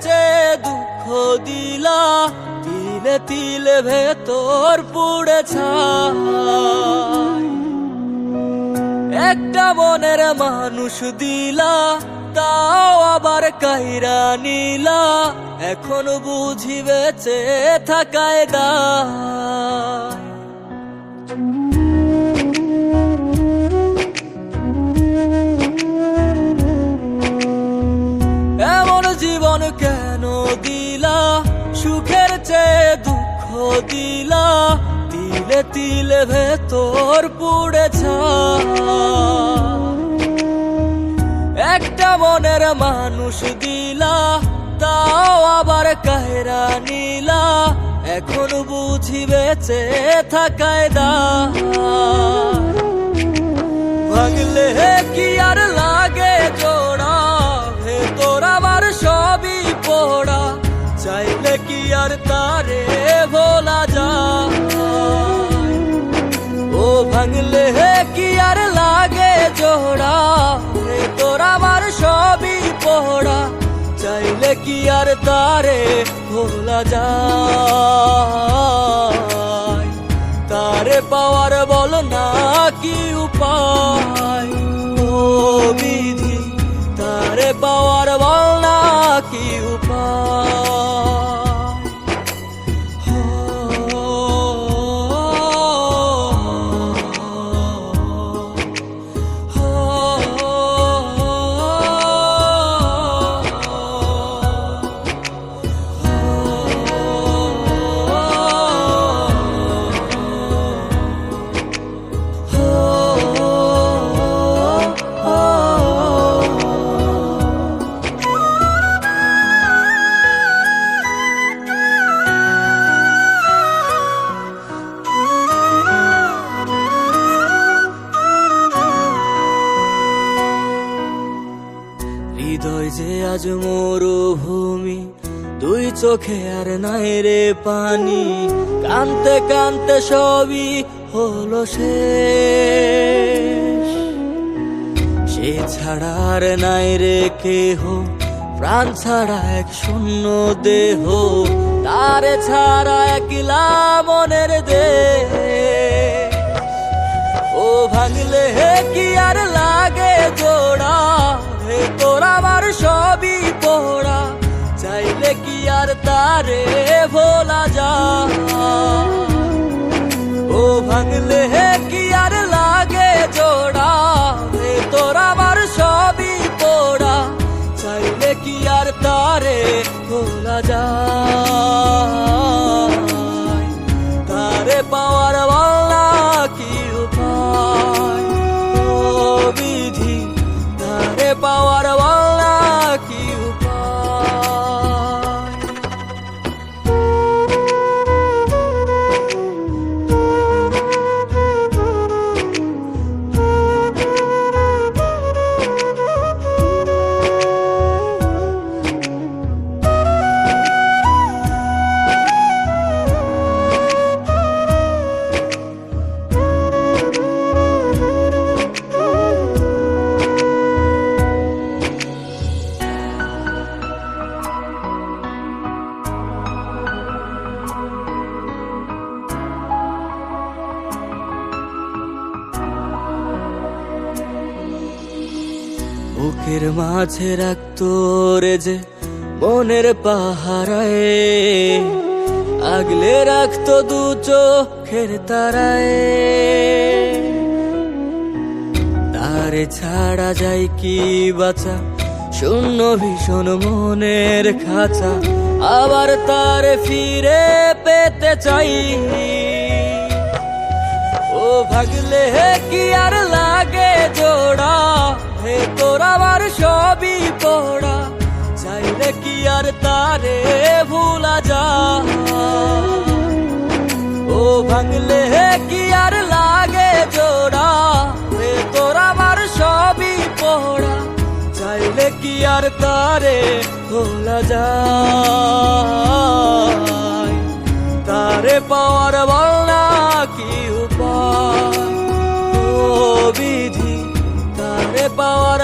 চেয়ে দুঃখ দিলা, তিলে তিলে ভেতর পুড়ে ছাই। একটা মনের মানুষ দিলা, তাও আবার কাইরা নিলা, এখন বুঝি বেঁচে থাকায় দায়। এমন জীবন কেন দিলা, সুখের চেয়ে দুঃখ দিলা, তিলে তিলে ভেতর পুড়ে ছাই। একটা মনের মানুষ দিলা, তাও আবার কাহেরা নিলা, এখন বুঝি বেঁচে থাকায় দায়। ভাঙলে কি আর লাগে জোড়া, ভেতর আমার সবই পোড়া, চাইলে কি আর তারে ভোলা যায়। ও ভাঙলে কি আর লাগে জোড়া, ভেতর আমার সবই পোড়া, চাইলে কি আর তারে ভোলা যায়। তারে পাওয়ার বল না কি উপায়, ও বিধি তারে পাওয়ার বল না কি উপায়। হৃদয় যে আজ মরুভূমি, দুই চোখে আর নাই রে পানি, কানতে কানতে সবই হলো শেষ। সে ছাড়া আর নাই রে কেহ, প্রাণ ছাড়া এক শূন্য দেহ, তারে ছাড়া একলা মনের দেহ। ও ভাঙলে কি আর লাগে জোড়া, ভেতর আমার সবই পোড়া, চাইলে কি আর তারে ভোলা যায়। ও ভাঙলে কি আর লাগে জোড়া, ভেতর আমার সবই পোড়া, চাইলে কি আর তারে ভোলা যায়। তারে পাওয়ার বলা কি উপায়, ও বিধি তারে পাওয়ার বলা কি উপায়। বুকের মাঝে রাখতো রে যে মনের পাহারায়, আগলে রাখতো দু চোখের তারায়। তারে ছাড়া যায় কি বাঁচা, শূন্য ভীষণ মনের খাঁচা, আবার তারে ফিরে পেতে চাই। ও ভাগলে কি আর লাগে জোড়া, ভেতর আমার সবই পোড়া, চাইলে কি আর তারে ভুলা যায়। ও ভাঙলে কি আর লাগে জোড়া, ভেতর আমার সবই পোড়া, চাইলে কি আর তারে ভোলা যায়। তারে পাওয়ার বল না কি উপায়, ও বিধি তারে পাওয়ার